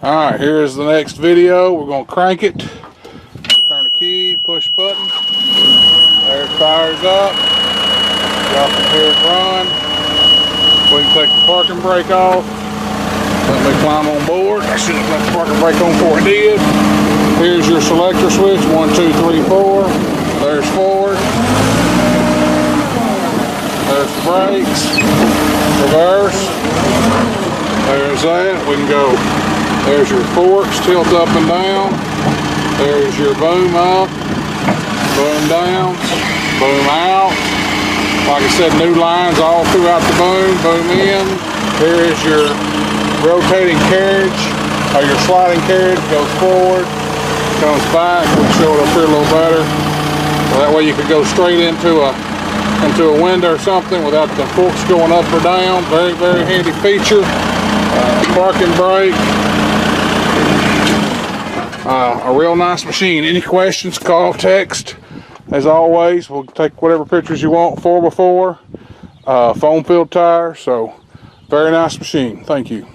Alright, here's the next video. We're going to crank it. Turn the key, push button. There it fires up. Y'all can hear it run. We can take the parking brake off. Let me climb on board. I should have left the parking brake on before I did. Here's your selector switch. 1, 2, 3, 4. There's forward. There's the brakes. Reverse. There's that. We can go. There's your forks, tilt up and down. There's your boom up, boom down, boom out. Like I said, new lines all throughout the boom, boom in. Here is your rotating carriage, or your sliding carriage. Goes forward, comes back. We'll show it up here a little better. So that way you could go straight into a window or something without the forks going up or down. Very, very handy feature. Parking brake. A real nice machine. Any questions, call, text. As always, we'll take whatever pictures you want. 4x4, foam filled tire. So, very nice machine. Thank you.